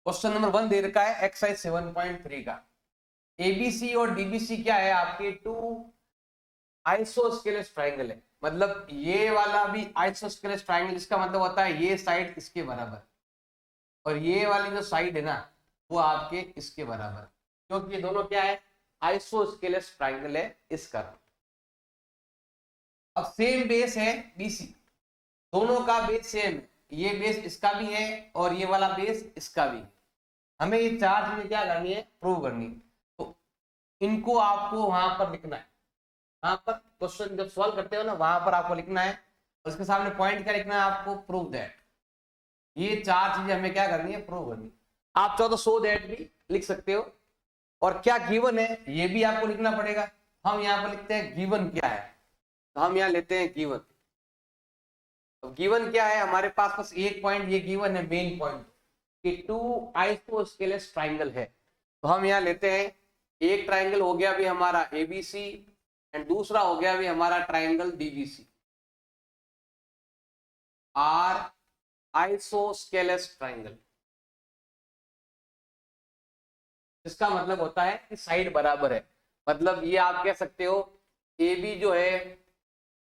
Question number 1 दे रखा है exercise 7.3 का। एबीसी और डीबीसी क्या है आपके टू आइसोस्केलेस ट्राइंगल है। मतलब ये वाला भी आइसोस्केलेस ट्राइंगल, इसका मतलब होता है ये साइड इसके बराबर और ये वाली जो साइड है ना वो आपके इसके बराबर, क्योंकि ये दोनों क्या है आइसोस्केलेस ट्राइंगल है इस कारण। अब सेम बेस है बीसी, दोनों का बेस सेम है, ये बेस इसका भी है और ये वाला बेस इसका भी है। हमें ये चार चीजें क्या करनी है प्रूव करनी है। तो इनको आपको वहां पर लिखना है, वहां पर क्वेश्चन जब सॉल्व करते हो ना वहां पर आपको लिखना है, उसके सामने पॉइंट क्या लिखना है आपको, प्रूव दैट। ये चार चीजें हमें क्या करनी है प्रूव करनी। आप चाहो तो सो दैट भी लिख सकते हो, और क्या गिवन है ये भी आपको लिखना पड़ेगा। हम यहाँ पर लिखते हैं गिवन क्या है, तो हम यहाँ लेते हैं गिवन। तो गिवन क्या है हमारे पास, बस एक पॉइंट ये गिवन है मेन पॉइंट कि टू आइसोस्केलेस ट्राइंगल है। तो हम यहाँ लेते हैं एक ट्राइंगल हो गया भी हमारा एबीसी एंड दूसरा हो गया भी हमारा triangle DBC, are isosceles triangle. इसका मतलब होता है कि साइड बराबर है। मतलब ये आप कह सकते हो ए बी जो है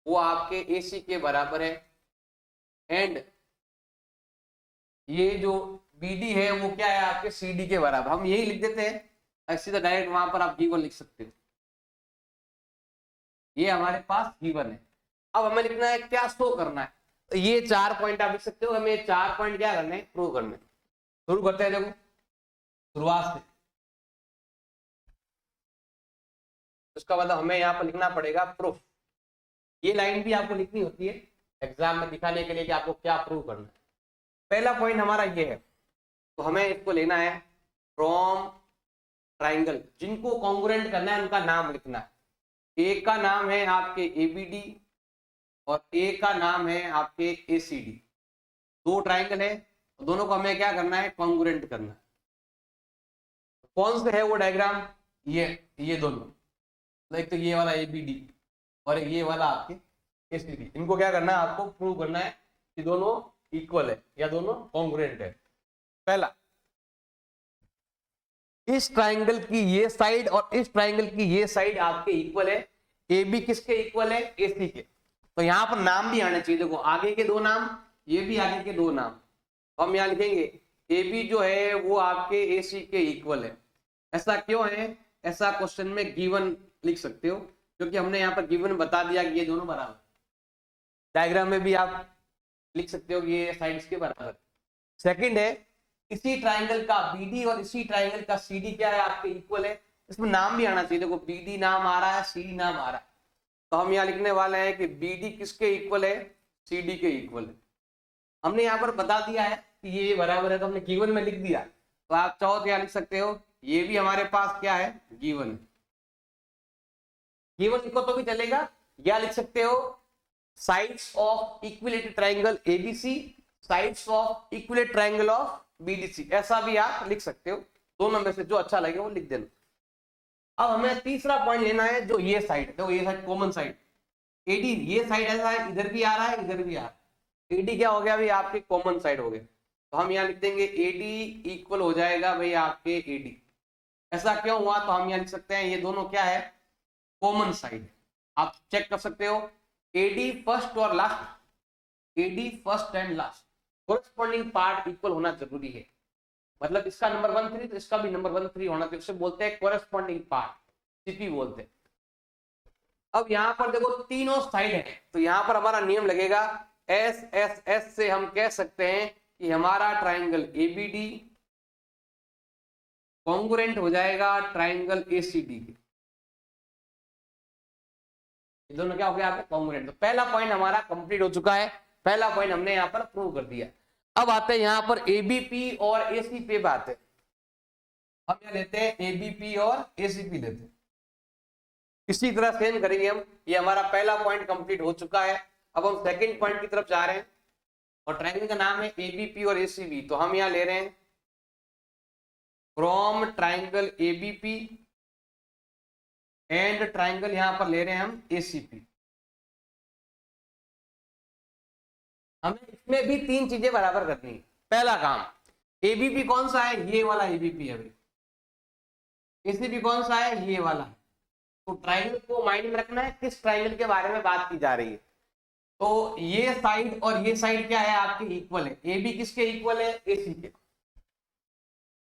वो आपके ए सी के बराबर है एंड ये जो बी डी है वो क्या है आपके सी डी के बराबर। हम यही लिख देते हैं, ऐसे तो डायरेक्ट वहां पर आप गिवन लिख सकते हो, ये हमारे पास गिवन है। अब हमें लिखना है क्या शो करना है, तो ये चार पॉइंट आप लिख सकते हो, हमें चार पॉइंट क्या करने हैं प्रूव करने। शुरू करते हैं, देखो शुरुआत से। उसका मतलब हमें यहाँ पर लिखना पड़ेगा प्रूफ। ये लाइन भी आपको लिखनी होती है एग्जाम में दिखाने के लिए कि आपको क्या प्रूव करना है। पहला पॉइंट हमारा ये है, तो हमें इसको लेना है फ्रॉम ट्राइंगल, जिनको कॉन्ग्रुएंट करना है उनका नाम लिखना है। एक का नाम है आपके एबीडी और एक का नाम है आपके एसीडी। दो ट्राइंगल है, दोनों को हमें क्या करना है कॉन्ग्रुएंट करना है। कौन से है वो डायग्राम, ये दोनों, लाइक तो ये वाला एबीडी और ये वाला आपके एसीडी, इनको क्या करना है आपको प्रूव करना है कि दोनों इक्वल है या दोनों कॉन्ग्रुएंट है। पहला, इस ट्राइंगल की ये साइड और इस ट्राइंगल की ये साइड आपके इक्वल है। ए बी किसके इक्वल है, ए सी के। तो यहां पर नाम भी आने चाहिए, देखो आगे के दो नाम, ये भी आगे के दो नाम। हम यहां लिखेंगे ए बी जो है वो आपके ए सी के इक्वल है। ऐसा क्यों है, ऐसा क्वेश्चन में गिवन लिख सकते हो, क्योंकि हमने यहाँ पर गिवन बता दिया कि ये दोनों बराबर। डायग्राम में भी आप लिख सकते हो कि ये साइड्स के बराबर। सेकंड है, इसी ट्राइंगल का बीडी और इसी ट्राइंगल का सीडी क्या है आपके इक्वल है। इसमें नाम भी आना चाहिए, देखो बीडी नाम आ रहा है, सीडी नाम आ रहा है। तो हम यहाँ लिखने वाले हैं कि बीडी किसके इक्वल है, सीडी के इक्वल है। हमने यहाँ पर बता दिया है कि ये बराबर है, तो हमने गिवन में लिख दिया। तो आप चाहो तो यहाँ लिख सकते हो ये भी हमारे पास क्या है गिवन है। गिवन लिखो तो भी चलेगा, या लिख सकते हो sides of equilateral triangle ABC, sides of equilateral triangle of BDC, ऐसा भी आप लिख सकते हो। दोनों में से जो अच्छा लगे वो लिख देना। अब हमें तीसरा पॉइंट लेना है, जो ये साइड है, देखो ये साइड कॉमन साइड एडी, ये साइड ऐसा है इधर भी आ रहा है इधर भी आ रहा है। एडी क्या हो गया भाई आपके कॉमन साइड हो गया, तो हम यहाँ लिख देंगे एडी इक्वल हो जाएगा भाई आपके एडी। ऐसा क्यों हुआ, तो हम यहाँ लिख सकते हैं ये दोनों क्या है कॉमन साइड। आप चेक कर सकते हो एडी फर्स्ट और last, AD first and last corresponding part equal होना जरूरी है। मतलब इसका नंबर 1 3 तो इसका भी नंबर 1 3 होना चाहिए, उसे बोलते हैं कोरेस्पॉन्डिंग पार्ट, सीपी बोलते हैं। अब यहां पर देखो तीनों साइड है, तो यहां पर हमारा नियम लगेगा एस एस एस से हम कह सकते हैं कि हमारा ट्राइंगल एबीडी कॉन्ग्रुएंट हो जाएगा ट्राइंगल एसीडी के। ये दोनों क्या हो गया आपके कॉन्ग्रुएंट। तो पहला पॉइंट हमारा कंप्लीट हो चुका है, पहला पॉइंट हमने यहाँ पर प्रूव कर दिया। अब आते हैं यहाँ पर एबीपी और एसीपी पे आते हैं। हम यहाँ लेते हैं एबीपी और एसीपी लेते हैं। इसी तरह सेम करेंगे हम, ये हमारा पहला पॉइंट कंप्लीट हो चुका है। अब हम सेकंड पॉइंट की तरफ जा रहे हैं और ट्रायंगल का नाम है एबीपी और एसीबी। तो हम यहाँ ले रहे हैं from triangle ABP and triangle यहां पर ले रहे हैं हम एसीपी। हमें इसमें भी तीन चीजें बराबर करनी है। पहला काम, एबीपी कौन सा है, ये वाला एबीपी है भाई। एसीबी कौन सा है, ये वाला है। तो ट्राइंगल को माइंड में रखना है, किस ट्राइंगल के बारे में बात की जा रही है। तो ये साइड और ये साइड क्या है, आपके इक्वल है। एबी किसके इक्वल है, एसी के।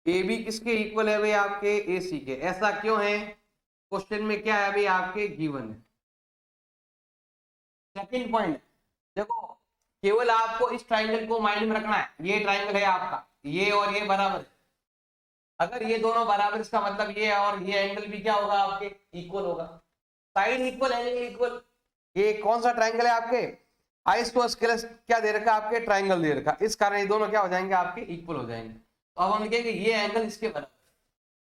एबी किसके इक्वल है भाई, आपके एसी के। ऐसा क्यों है, क्वेश्चन में क्या है भाई, आपके गिवन है। सेकंड पॉइंट, देखो केवल आपको इस ट्राइंगल को माइंड में रखना है। ये ट्राइंगल है आपका, ये और ये बराबर है। अगर ये दोनों बराबर, इसका मतलब ये और ये एंगल भी क्या होगा, आपके इक्वल होगा। Side equal, angle equal. ये कौन सा ट्राइंगल है आपके, आइसोस्केलेस क्या दे रखा है, आपके ट्राइंगल दे रखा। इस कारण ये दोनों क्या हो जाएंगे, आपके इक्वल हो जाएंगे। तो अब हम लिखेंगे ये एंगल इसके बराबर,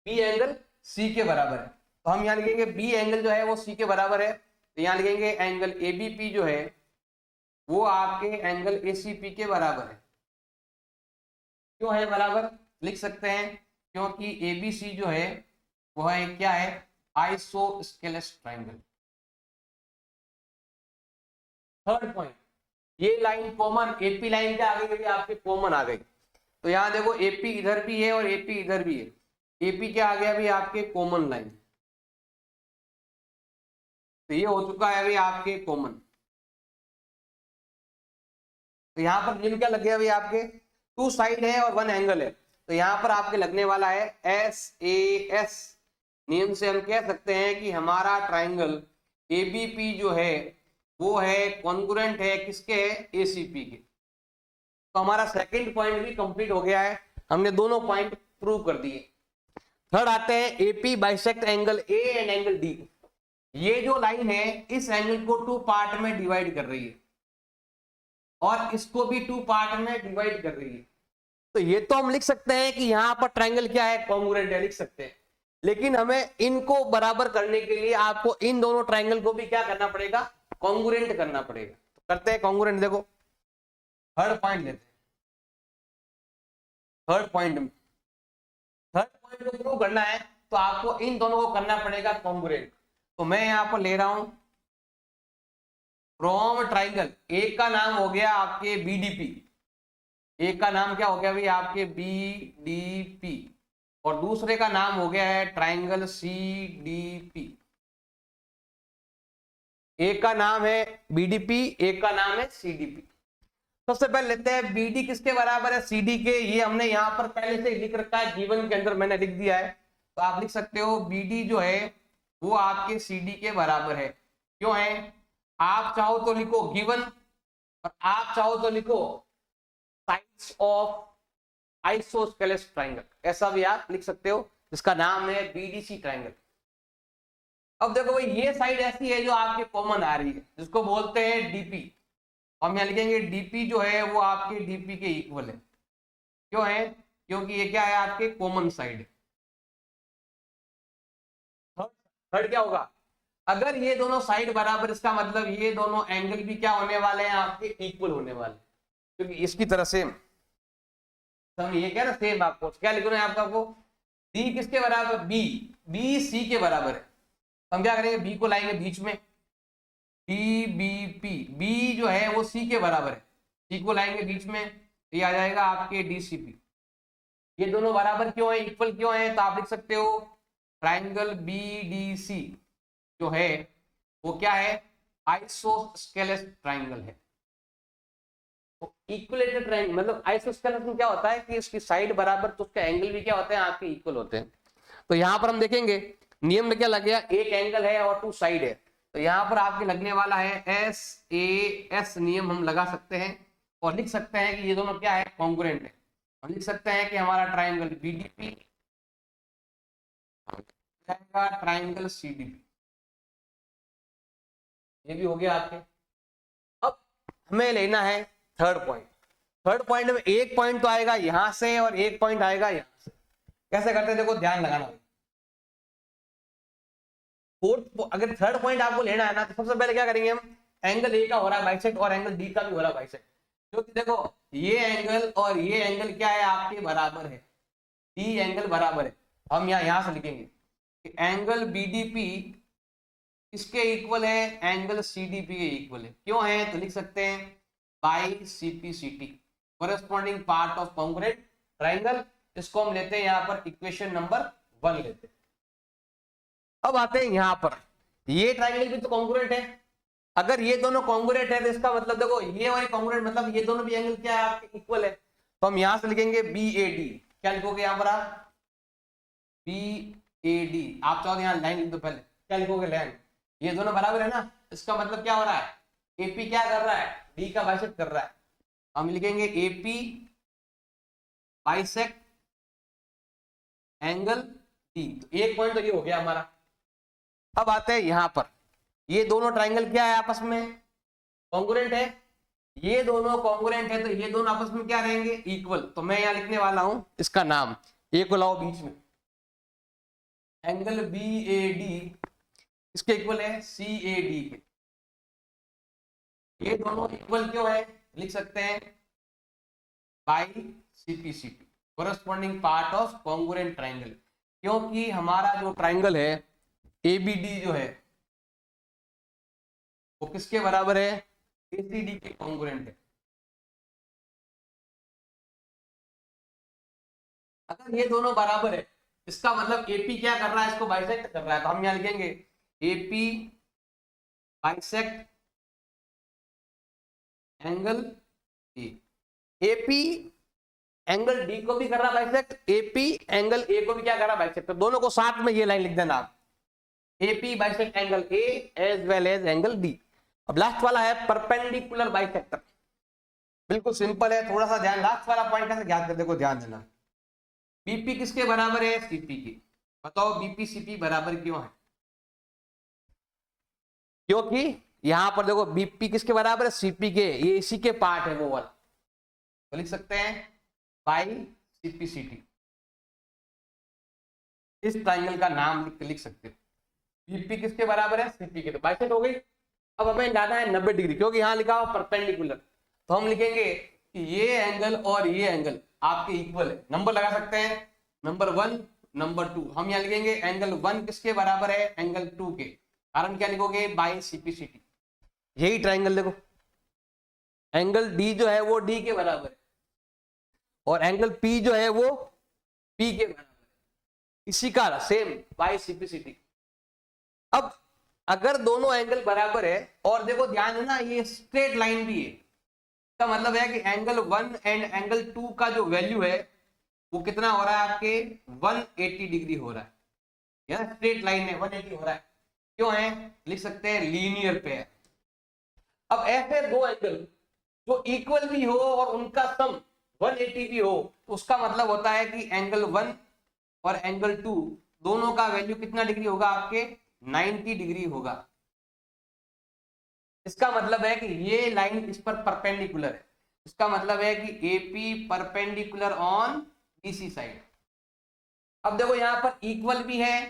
बी एंगल सी के बराबर है। तो हम यहाँ लिखेंगे बी एंगल जो है वो सी के बराबर है। तो यहाँ लिखेंगे एंगल एबीपी जो है वो आपके एंगल एसीपी के बराबर है। क्यों है बराबर, लिख सकते हैं क्योंकि एबीसी जो है वह है क्या है, आइसोस्केलेस ट्राइंगल। थर्ड पॉइंट, ये लाइन कॉमन, एपी लाइन क्या आ गई, आपके कॉमन आ गई। तो यहाँ देखो एपी इधर भी है और एपी इधर भी है। एपी क्या आ गया भाई, आपके कॉमन लाइन। तो ये हो चुका है भाई आपके कॉमन। तो यहाँ पर नियम क्या लग गया भाई, आपके टू साइड है और वन एंगल है। तो यहाँ पर आपके लगने वाला है एस ए एस। नियम से हम कह सकते हैं कि हमारा ट्राइंगल एबीपी जो है वो है कॉन्ग्रुएंट है किसके, एसीपी के। तो हमारा सेकंड पॉइंट भी कंप्लीट हो गया है, हमने दोनों पॉइंट प्रूव कर दिए। थर्ड आते हैं, AP bisect angle A and angle D. ये जो लाइन है इस एंगल को टू पार्ट में डिवाइड कर रही है और इसको भी टू पार्ट में डिवाइड कर रही है। तो ये तो हम लिख सकते हैं कि यहाँ पर ट्राइंगल क्या है, कॉन्ग्रुएंट है, लिख सकते हैं। लेकिन हमें इनको बराबर करने के लिए आपको इन दोनों ट्राइंगल को भी क्या करना पड़ेगा, कॉन्ग्रुएंट करना पड़ेगा। तो करते हैं कॉन्ग्रुएंट। देखो थर्ड पॉइंट लेते हैं। थर्ड पॉइंट को प्रूव करना है तो आपको इन दोनों को करना पड़ेगा कॉन्ग्रुएंट। तो मैं यहां पर ले रहा हूं फ्रॉम ट्राइंगल, एक का नाम हो गया आपके बीडीपी। एक का नाम क्या हो गया भाई, आपके बीडीपी। और दूसरे का नाम हो गया है ट्राइंगल सीडीपी। एक का नाम है बीडीपी, एक का नाम है सीडीपी। सबसे पहले लेते हैं बीडी किसके बराबर है, सीडी के। ये हमने यहाँ पर पहले से लिख रखा है, जीवन के अंदर मैंने लिख दिया है। तो आप लिख सकते हो बीडी जो है वो आपके सीडी के बराबर है। क्यों है, आप चाहो तो लिखो गिवन और आप चाहो तो लिखो साइड्स ऑफ आइसोस्केलेस ट्राइंगल, ऐसा भी आप लिख सकते हो, जिसका नाम है बीडीसी ट्राइंगल। अब देखो भाई ये साइड ऐसी है जो आपके कॉमन आ रही है, जिसको बोलते हैं डीपी। हम यहाँ लिखेंगे डीपी जो है वो आपके डीपी के इक्वल है। क्यों है, क्योंकि ये क्या है, आपके कॉमन साइड। थर्ड क्या होगा, अगर ये दोनों साइड बराबर, इसका मतलब ये दोनों एंगल भी क्या होने वाले हैं, आपके इक्वल होने वाले। क्योंकि इसकी तरह सेम, हम ये क्या ना सेम, आपको क्या लिखना है आपका, वो डी किसके बराबर, बी, बी सी के बराबर है। हम क्या करेंगे, बी को लाएंगे बीच में, डी बी पी। बी जो है वो सी के बराबर है, सी को लाएंगे बीच में, ये आ जाएगा आपके डीसीपी। ये दोनों बराबर क्यों है, इक्वल क्यों है, तो आप लिख सकते हो ट्राइंगल बीडीसी जो है वो क्या है, आइसोस्केलेस ट्राइंगल है। तो इक्विलेटरल ट्राइंगल मतलब आइसोस्केलेस में क्या होता है कि उसकी साइड बराबर तो उसके एंगल भी क्या होते हैं, आपके इक्वल होते हैं। तो यहां पर हम देखेंगे नियम में क्या लग गया, एक एंगल है और टू साइड है। तो यहाँ पर आपके लगने वाला है एस ए एस। नियम हम लगा सकते हैं और लिख सकते हैं कि ये दोनों क्या है, कॉन्ग्रुएंट है। हम लिख सकते हैं कि हमारा ट्राइंगल बीडीपी ट्राइंगल सीडीपी, ये भी हो गया आपके। अब हमें लेना है थर्ड पॉइंट। थर्ड पॉइंट में एक पॉइंट तो आएगा यहां से और एक पॉइंट आएगा यहां से। कैसे करते हैं, देखो ध्यान लगाना। फोर्थ, अगर थर्ड पॉइंट आपको लेना है ना, तो सबसे पहले क्या करेंगे हम, एंगल ए का हो रहा है बाइसेक्ट और एंगल डी का भी हो रहा है बाइसेक्ट। क्योंकि देखो ये एंगल और ये एंगल क्या है, आपके बराबर है, डी एंगल बराबर है। हम यहां से लिखेंगे कि एंगल बीडीपी किसके इक्वल है, एंगल सीडीपी के इक्वल है। क्यों है, तो लिख सकते हैं बाई सीपी सीटी, corresponding part of congruent triangle, इसको हम लेते हैं यहाँ पर इक्वेशन नंबर 1 लेते हैं। अब आते हैं यहाँ पर, ये ट्राइंगल भी तो कॉन्ग्रुएंट है। अगर ये दोनों कॉन्ग्रुएंट है तो इसका मतलब देखो ये वाली कॉन्ग्रुएंट मतलब ये दोनों भी एंगल क्या है आपके इक्वल है। तो हम यहां से लिखेंगे BAD, क्या लिखोगे यहाँ पर आप BAD, आप चाहो यहाँ लाइन लिख दो पहले, क्या लिखोगे लाइन, ये दोनों बराबर है ना, इसका मतलब क्या हो रहा है AP क्या कर रहा है D का बाइसेक्ट कर रहा है। हम लिखेंगे AP बाइसेक्ट एंगल D, तो एक पॉइंट तो ये हो गया हमारा। अब आते हैं यहां पर, ये दोनों ट्राइंगल क्या है आपस में कॉन्ग्रुएंट है, ये दोनों कॉन्ग्रुएंट है तो ये दोनों आपस में क्या रहेंगे इक्वल। तो मैं यहां लिखने वाला हूं इसका नाम, ए को लाओ बीच में, एंगल BAD इसके इक्वल है CAD के। ये दोनों इक्वल क्यों है, लिख सकते हैं by CPCT, corresponding part of congruent triangle, क्योंकि हमारा जो ट्राइंगल है ABD जो है वो किसके बराबर है ACD के कॉन्ग्रुएंट है। अगर ये दोनों बराबर है इसका मतलब AP क्या कर रहा है, इसको बाइसेक्ट कर रहा है, तो हम यहां लिखेंगे AP bisect angle D। AP angle D को भी कर रहा बाइसेक्ट, AP एंगल A को भी क्या कर रहा बाइसेक्ट, तो दोनों को साथ में ये लाइन लिख देना आप, AP bisect angle A as well as angle D। अब लास्ट वाला है परपेंडिकुलर बाइसेक्टर, बिल्कुल सिंपल है, थोड़ा सा ध्यान, लास्ट वाला पॉइंट कैसे याद कर, देखो ध्यान देना, BP किसके बराबर है CP की, बताओ BP CP बराबर क्यों है, क्योंकि यहां पर देखो BP किसके बराबर है CP के, ये इसी के पार्ट है वो वाला, तो लिख सकते हैं बाई CPCT, इस ट्राइंगल का नाम लिख सकते हो। BP किसके बराबर है CP के, तो बाइसेक्ट हो गई। अब हमें जाना है 90 डिग्री, क्योंकि यहां लिखा हुआ परपेंडिकुलर, तो हम लिखेंगे कि ये एंगल और ये एंगल आपके इक्वल है, नंबर लगा सकते हैं नंबर 1 नंबर 2, हम यहां लिखेंगे एंगल 1 किसके बराबर है एंगल 2 के, कारण क्या लिखोगे बाई CPCT। यही ट्राइंगल देखो एंगल D जो है वो D के बराबर है और एंगल P जो है वो P के बराबर है, इसी का सेम बाई CPCT। अब अगर दोनों एंगल बराबर है और देखो ध्यान है ना ये स्ट्रेट लाइन भी है, इसका मतलब है कि एंगल 1 एंड एंगल 2 का जो वैल्यू है वो कितना हो रहा है आपके 180 डिग्री हो रहा है, यह स्ट्रेट लाइन है 180 हो रहा है, क्यों है लिख सकते हैं लीनियर पेयर। अब ऐसे दो एंगल जो इक्वल भी हो और उनका सम 180 भी हो तो उसका मतलब होता है कि एंगल 1 और एंगल 2 दोनों का वैल्यू कितना डिग्री होगा आपके 90 डिग्री होगा। इसका मतलब है कि ये लाइन इस पर परपेंडिकुलर है, इसका मतलब है कि AP perpendicular on BC side. अब देखो यहां पर इक्वल भी है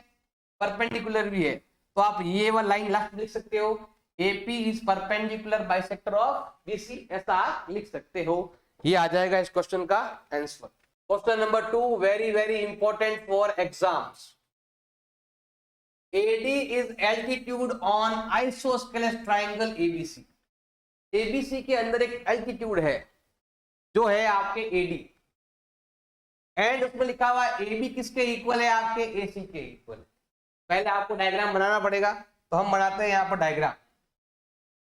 परपेंडिकुलर भी है, तो आप ये वाला लाइन लास्ट लिख सकते हो AP is perpendicular bisector of BC, ऐसा आप लिख सकते हो। ये आ जाएगा इस क्वेश्चन का answer. Question number 2 very very important for exams. AD is altitude on isosceles triangle ABC। ABC के अंदर एक एल्टीट्यूड है जो है आपके AD, एंड उसमें लिखा हुआ है AB किसके इक्वल है आपके AC के इक्वल। पहले आपको डायग्राम बनाना पड़ेगा, तो हम बनाते हैं यहाँ पर डायग्राम।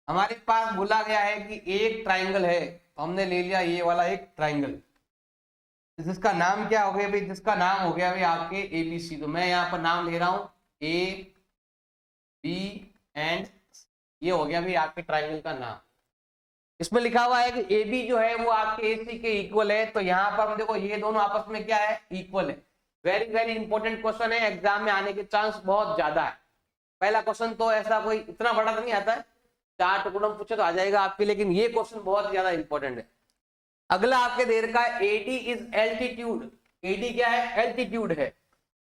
हमारे पास बोला गया है कि एक ट्राइंगल है, तो हमने ले लिया ये वाला एक ट्राइंगल, जिसका नाम क्या हो गया भाई, जिसका नाम हो गया भाई आपके ABC। तो मैं यहाँ पर नाम ले रहा हूं A B एंड ये हो गया भाई आपके ट्राइंगल का नाम। इसमें लिखा हुआ है कि AB जो है वो आपके AC के इक्वल है, तो यहाँ पर हम देखो ये दोनों आपस में क्या है इक्वल है। वेरी वेरी इंपॉर्टेंट क्वेश्चन है, एग्जाम में आने के चांस बहुत ज्यादा है। पहला क्वेश्चन तो ऐसा कोई इतना बड़ा तो नहीं आता है, 4 टुकड़ों पूछे तो आ जाएगा आपके, लेकिन ये क्वेश्चन बहुत ज्यादा इंपॉर्टेंट है। अगला आपके देर का AD इज एल्टीट्यूड। AD क्या है एल्टीट्यूड है,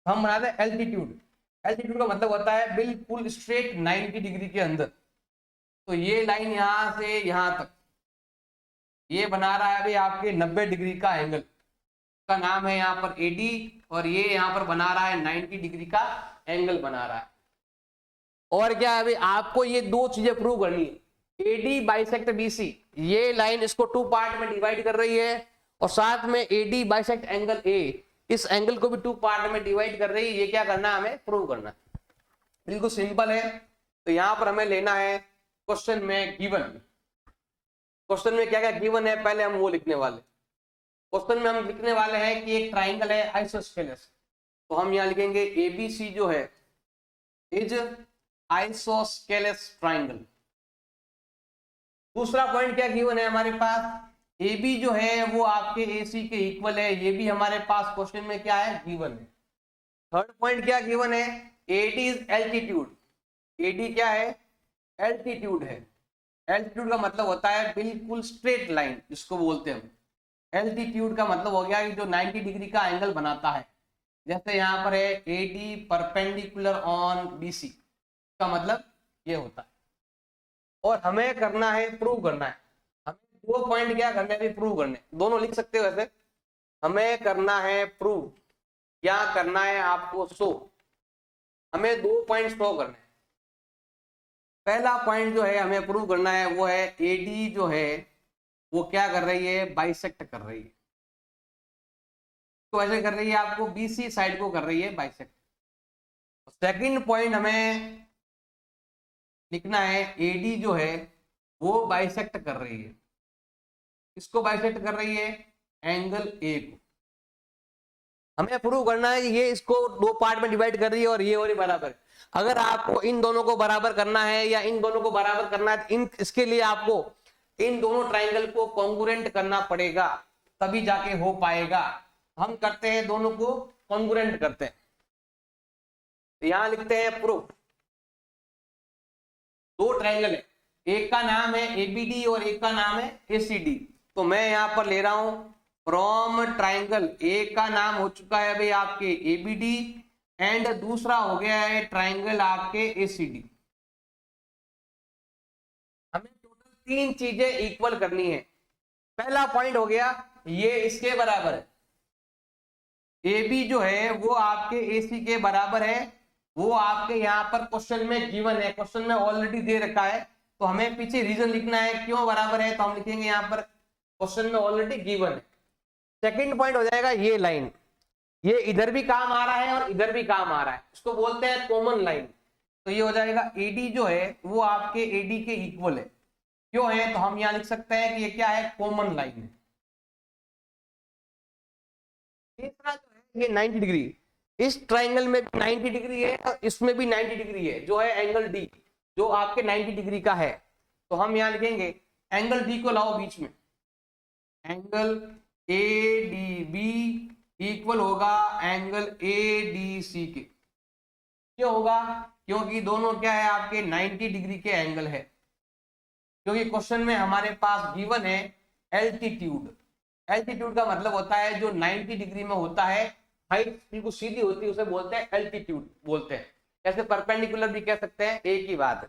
हम बनाते हैं एल्टीट्यूड। एल्टीट्यूड का मतलब होता है बिल्कुल स्ट्रेट 90 डिग्री के अंदर। तो ये लाइन यहां से यहां तक ये बना रहा है भाई आपके 90 डिग्री का एंगल, का नाम है यहाँ पर AD, और ये यहाँ पर बना रहा है 90 डिग्री का एंगल बना रहा है। और क्या है भाई आपको ये दो चीजें प्रूव करनी है, AD बाइसेक्ट BC, ये लाइन इसको 2 पार्ट में डिवाइड कर रही है और साथ में AD बाइसेक्ट एंगल A, इस एंगल को भी 2 पार्ट में डिवाइड कर रही है। ये क्या करना है, हमें प्रूव करना है। बिल्कुल सिंपल है। तो यहां पर हमें लेना है क्वेश्चन में गिवन, क्वेश्चन में क्या क्या गिवन है पहले हम वो लिखने वाले। क्वेश्चन में हम लिखने वाले हैं कि एक ट्राइंगल है आइसोस्केलेस, तो हम यहाँ लिखेंगे ABC जो है इज आइसोस्केलेस ट्राइंगल। दूसरा पॉइंट क्या गिवन है हमारे पास, AB जो है वो आपके AC के इक्वल है, ये भी हमारे पास क्वेश्चन में क्या है, गिवन है। थर्ड पॉइंट क्या गिवन है, AD इज एल्टीट्यूड। AD क्या है, एल्टीट्यूड है। एल्टीट्यूड का मतलब होता है बिल्कुल स्ट्रेट लाइन, जिसको बोलते हैं हम। एल्टीट्यूड का मतलब हो गया कि जो 90 डिग्री का एंगल बनाता है। जैसे यहाँ पर है AD परपेंडिकुलर ऑन BC, का मतलब ये होता है। और हमें करना है, प्रूव करना है। हमें 2 पॉइंट क्या करने हैं, प्रूव करने, दोनों लिख सकते हो वैसे। हमें करना है प्रूव या करना है आपको शो। हमें 2 पॉइंट शो करने हैं। पहला पॉइंट जो है हमें प्रूव करना है वो है AD जो है वो क्या कर रही है, बाइसेक्ट कर रही है। तो ऐसे कर रही है, आपको BC साइड को कर रही है बाइसेक्ट। सेकंड पॉइंट हमें लिखना है AD जो है वो बाइसेक्ट कर रही है। इसको बाइसेक्ट कर रही है, एंगल A को। हमें प्रूव करना है कि ये इसको 2 पार्ट में डिवाइड कर रही है और ये और ये बराबर है। अगर आपको इन दोनों को बराबर करना है या इन दोनों को बराबर करना है, इसके लिए आपको इन दोनों ट्राइंगल को कॉन्ग्रुएंट करना पड़ेगा, तभी जाके हो पाएगा। हम करते हैं, दोनों को कॉन्ग्रुएंट करते हैं। यहां लिखते हैं प्रूफ। 2 ट्राइंगल है, एक का नाम है ABD और एक का नाम है ACD। तो मैं यहां पर ले रहा हूं फ्रॉम ट्राइंगल, एक का नाम हो चुका है भाई आपके ABD एंड दूसरा हो गया है ट्राइंगल आपके ACD। हमें टोटल 3 चीजें इक्वल करनी है। पहला पॉइंट हो गया, ये इसके बराबर है। AB जो है वो आपके AC के बराबर है। वो आपके यहाँ पर क्वेश्चन में गिवन है, क्वेश्चन में ऑलरेडी दे रखा है। तो हमें पीछे रीजन लिखना है क्यों बराबर है, तो हम लिखेंगे यहाँ पर क्वेश्चन में ऑलरेडी गिवन है। सेकंड पॉइंट हो जाएगा ये लाइन, ये इधर भी काम आ रहा है और इधर भी काम आ रहा है, इसको बोलते हैं कॉमन लाइन। तो ये हो जाएगा AD जो है वो आपके AD के इक्वल है। क्यों है, तो हम यहाँ लिख सकते हैं कि ये क्या है, कॉमन लाइन है। तीसरा जो है ये 90 डिग्री, इस ट्राइंगल में भी 90 डिग्री है और इसमें भी 90 डिग्री है, जो है एंगल D, जो आपके 90 डिग्री का है। तो हम यहाँ लिखेंगे एंगल D को लाओ बीच में, एंगल ADB इक्वल होगा एंगल ADC के। क्यों होगा, क्योंकि दोनों क्या है आपके 90 डिग्री के एंगल है। क्योंकि क्वेश्चन में हमारे पास गिवन है एल्टीट्यूड। एल्टीट्यूड का मतलब होता है जो 90 डिग्री में होता है, हाइट बिल्कुल सीधी होती है, उसे बोलते हैं एल्टीट्यूड बोलते हैं। ऐसे परपेंडिकुलर भी कह सकते हैं, एक ही बात है।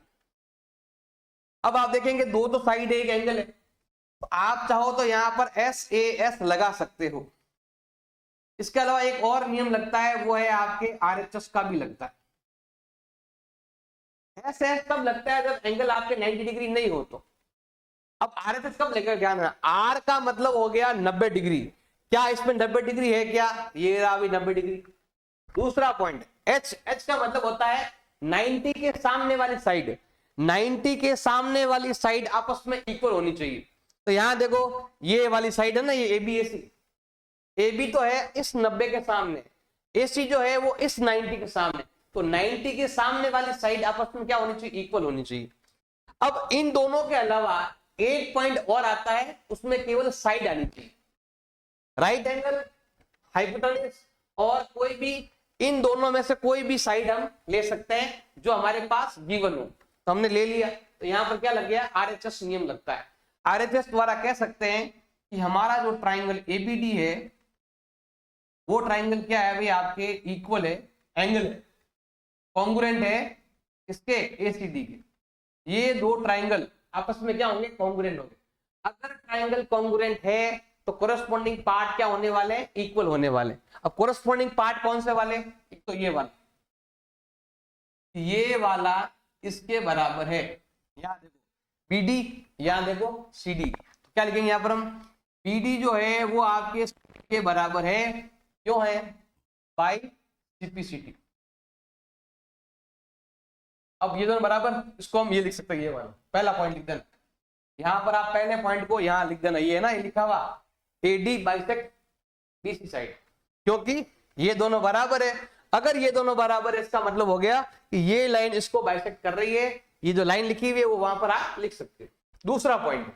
अब आप देखेंगे दो तो साइड एक एंगल है, आप चाहो तो यहां पर SAS लगा सकते हो। इसके अलावा एक और नियम लगता है, वो है आपके RHS का भी लगता है। SS तब लगता है जब एंगल आपके 90 डिग्री नहीं हो तो। अब RHS कब लगेगा, ध्यान है, R का मतलब हो गया 90 डिग्री। क्या इसमें 90 डिग्री है क्या, ये रहा भी 90 डिग्री। दूसरा पॉइंट H का मतलब होता है 90 के सामने वाली साइड, 90 के सामने वाली साइड आपस में इक्वल होनी चाहिए। तो यहां देखो ये वाली साइड है ना, ये ABAC, AB तो है इस 90 के सामने, AC जो है वो इस 90 के सामने। तो 90 के सामने वाली साइड आपस में क्या होनी चाहिए, इक्वल होनी चाहिए। अब इन दोनों के अलावा एक पॉइंट और आता है, उसमें केवल साइड आनी चाहिए, राइट एंगल, हाइपोटेन्यूज और कोई भी, इन दोनों में से कोई भी साइड हम ले सकते हैं जो हमारे पास गिवन हो। तो हमने ले लिया, तो यहां पर क्या लग गया, RHS नियम लगता है। RHS द्वारा कह सकते हैं कि हमारा जो ट्राइंगल ABD है वो ट्राइंगल क्या है भाई आपके, इक्वल है, एंगल है, कॉन्ग्रुएंट है इसके ACD के। ये दो ट्राइंगल आपस में क्या होंगे, कॉन्ग्रुएंट होंगे। अगर ट्राइंगल कॉन्ग्रुएंट है तो कोरस्पॉन्डिंग पार्ट क्या होने वाले, इक्वल होने वाले। अब कोरस्पॉन्डिंग पार्ट कौन से वाले, एक तो ये वाला, ये वाला इसके बराबर है। यहां देखो BD, यहां देखो CD। तो क्या लिखेंगे यहां पर हम, BD जो है वो आपके के बराबर है, क्यों है, बाई CPCT। अब ये दोनों बराबर, इसको हम ये लिख सकते हैं, ये वाला पहला पॉइंट लिख देना। यहां पर आप पहले पॉइंट को यहां लिख देना, ये है ना, ये लिखा हुआ AD बाइसेक्ट BC साइड, क्योंकि ये दोनों बराबर है। अगर ये दोनों बराबर है इसका मतलब हो गया कि ये लाइन इसको बाइसेक्ट कर रही है, ये जो लाइन लिखी हुई है वो वहां पर आप लिख सकते हैं। दूसरा पॉइंट,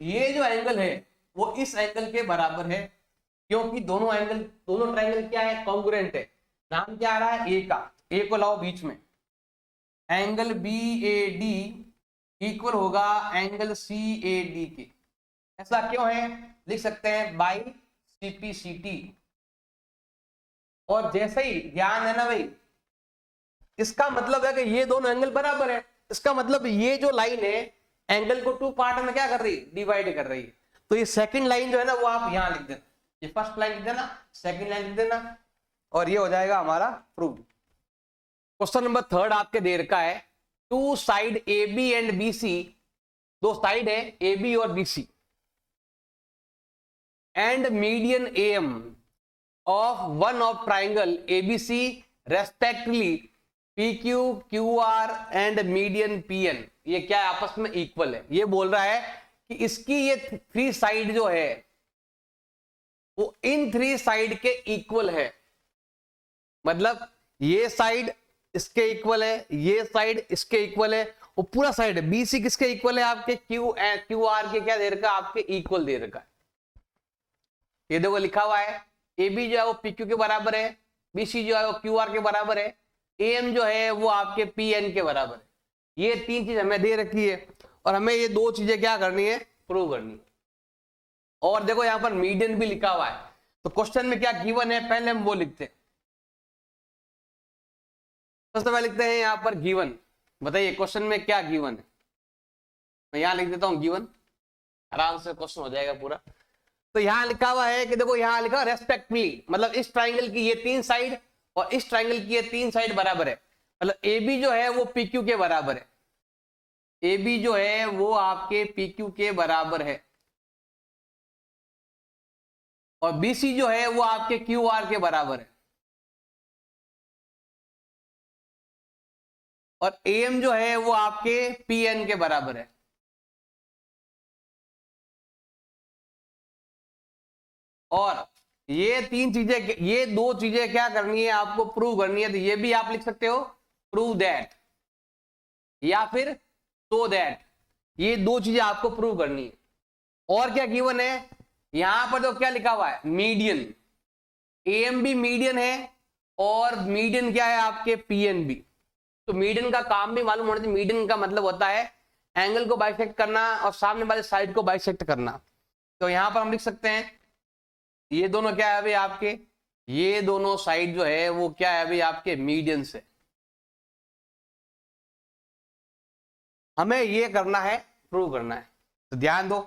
ये जो एंगल है वो इस एंगल के बराबर है, क्योंकि दोनों एंगल, दोनों ट्रायंगल क्या है, कॉन्ग्रुएंट है। नाम क्या आ रहा है, ए का, ए को लाओ बीच में, एंगल BAD इक्वल होगा एंगल CAD के। ऐसा क्यों है, लिख सकते हैं बाई CPCT। और जैसे ही, ध्यान है ना भाई, इसका मतलब है कि ये दोनों एंगल बराबर है, इसका मतलब ये जो लाइन है एंगल को 2 पार्ट में क्या कर रही है, डिवाइड कर रही है। तो ये सेकंड लाइन जो है ना वो आप यहां लिख देना, ये फर्स्ट लाइन लिख देना, सेकंड लाइन लिख देना, और ये हो जाएगा हमारा प्रूव। क्वेश्चन नंबर 3 आपके दे रखा है, two side AB and BC, दो साइड है AB और BC, and median AM of one of triangle ABC respectively PQ, QR and median PN, ये क्या है, आपस में इक्वल है। ये बोल रहा है कि इसकी ये 3 साइड जो है वो इन 3 साइड के इक्वल है। मतलब ये साइड इसके इक्वल है, ये साइड इसके इक्वल है, वो पूरा साइड है। BC किसके इक्वल है, आपके QR के क्या दे रखा है, आपके इक्वल दे रखा है। ये देखो लिखा हुआ है, AB जो है वो PQ के बराबर है, BC जो है वो QR के बराबर है, AM जो है वो आपके PN के बराबर है। ये 3 चीज हमें दे रखी है और हमें ये 2 चीजें क्या करनी है, प्रूव करनी है। और देखो यहां पर मीडियन भी लिखा हुआ है, तो क्वेश्चन में क्या गिवन है पहले हम वो लिखते हैं। सबसे पहले लिखते हैं यहां पर गिवन, बताइए क्वेश्चन में क्या गिवन है। मैं यहां लिख देता हूं गिवन, आराम से क्वेश्चन हो जाएगा पूरा। तो यहां लिखा हुआ है कि देखो यहां लिखा रेस्पेक्टिवली, मतलब इस ट्राइंगल की ये 3 साइड और इस ट्राइंगल की ये 3 साइड बराबर है। मतलब AB जो है वो PQ के बराबर है, AB जो है वो आपके PQ के बराबर है, और BC जो है वो आपके QR के बराबर है, और AM जो है वो आपके PN के बराबर है। और ये 3 चीजें, ये 2 चीजें क्या करनी है आपको, प्रूव करनी है। तो ये भी आप लिख सकते हो प्रूव दैट, या फिर सो दैट, ये 2 चीजें आपको प्रूव करनी है। और क्या गिवन है यहां पर, तो क्या लिखा हुआ है, मीडियन, AM भी मीडियन है और मीडियन क्या है आपके PN भी। तो मीडियन का काम भी मालूम होना चाहिए। मीडियन का मतलब होता है एंगल को बाइसेक्ट करना और सामने वाले साइड को बाइसेक्ट करना। तो यहां पर हम लिख सकते हैं ये दोनों क्या है भाई आपके, ये दोनों साइड जो है वो क्या है भाई आपके मीडियन से। हमें ये करना है, प्रूव करना है। तो ध्यान दो,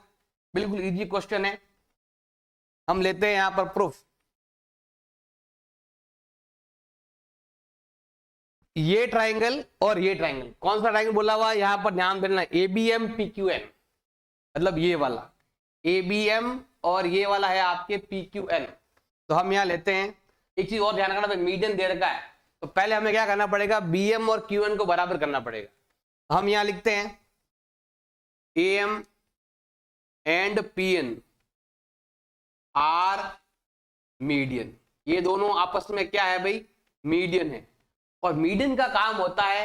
बिल्कुल इजी क्वेश्चन है। हम लेते हैं यहां पर प्रूफ। ये ट्राइंगल और ये ट्राइंगल, कौन सा ट्राइंगल बोला हुआ है यहां पर ध्यान देना, ABM PQN, मतलब ये वाला ABM और ये वाला है आपके PQN। तो हम यहां लेते हैं, एक चीज और ध्यान रखना, भाई मीडियन दे रखा है तो पहले हमें क्या करना पड़ेगा, BM और QN को बराबर करना पड़ेगा। हम यहां लिखते हैं AM and PN are median, ये दोनों आपस में क्या है भाई, मीडियन है। और मीडियन का काम होता है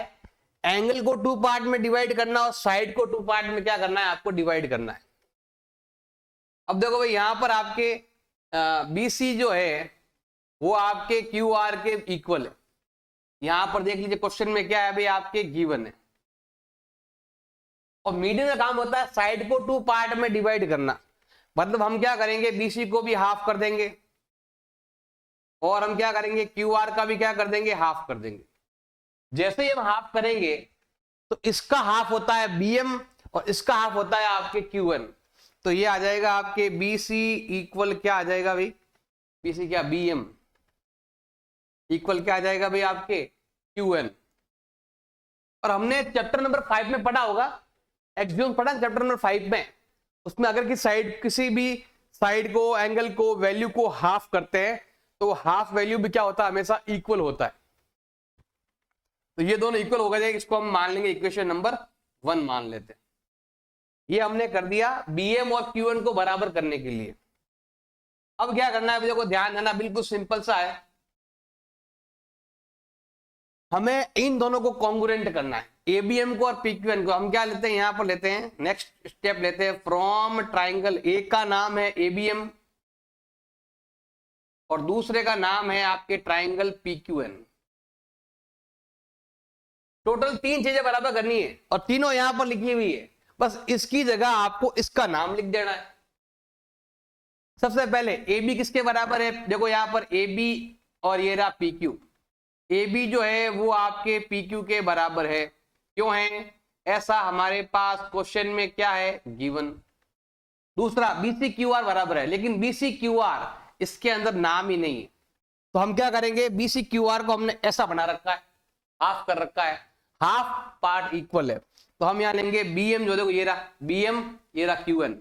एंगल को 2 पार्ट में डिवाइड करना और साइड को 2 पार्ट में क्या करना है, आपको डिवाइड करना है। अब देखो भाई यहां पर आपके BC जो है वो आपके QR के इक्वल है। यहां पर देख लीजिए क्वेश्चन में क्या है भाई आपके गिवन है। और मीडियन का काम होता है साइड को 2 पार्ट में डिवाइड करना। मतलब हम क्या करेंगे, BC को भी हाफ कर देंगे और हम क्या करेंगे, QR का भी क्या कर देंगे, हाफ कर देंगे। जैसे ही हम हाफ करेंगे तो इसका हाफ होता है BM और इसका हाफ होता है आपके QN। तो ये आ जाएगा आपके BC इक्वल क्या आ जाएगा भाई, BC क्या, BM इक्वल क्या आ जाएगा भाई आपके QN। और हमने चैप्टर नंबर 5 में पढ़ा होगा, एक्सियोम पढ़ा चैप्टर नंबर 5 में, उसमें अगर किसी भी साइड को, एंगल को, वैल्यू को हाफ करते हैं तो हाफ वैल्यू भी क्या होता है, हमेशा इक्वल होता है। तो ये दोनों इक्वल हो गए, इसको हम मान लेंगे इक्वेशन नंबर 1 मान लेते हैं। ये हमने कर दिया BM और QN को बराबर करने के लिए। अब क्या करना है, देखो ध्यान देना, बिल्कुल सिंपल सा है। हमें इन दोनों को कॉन्ग्रुएंट करना है, ABM को और PQN को। हम क्या लेते हैं, यहां पर लेते हैं, नेक्स्ट स्टेप लेते हैं, फ्रॉम ट्राइंगल, एक का नाम है ABM और दूसरे का नाम है आपके ट्राइंगल PQN। टोटल 3 चीजें बराबर करनी है और तीनों यहां पर लिखी हुई है, बस इसकी जगह आपको इसका नाम लिख देना है। सबसे पहले AB किसके बराबर है, देखो यहां पर AB और ये रहा PQ। AB जो है वो आपके PQ के बराबर है, क्यों है ऐसा, हमारे पास क्वेश्चन में क्या है, गिवन। दूसरा BCQR बराबर है, लेकिन BCQR इसके अंदर नाम ही नहीं है, तो हम क्या करेंगे, BCQR को हमने ऐसा बना रखा है, हाफ कर रखा है, हाफ पार्ट इक्वल है, तो हम यहां लेंगे BM, जो देखो ये रहा BM, ये रहा QN।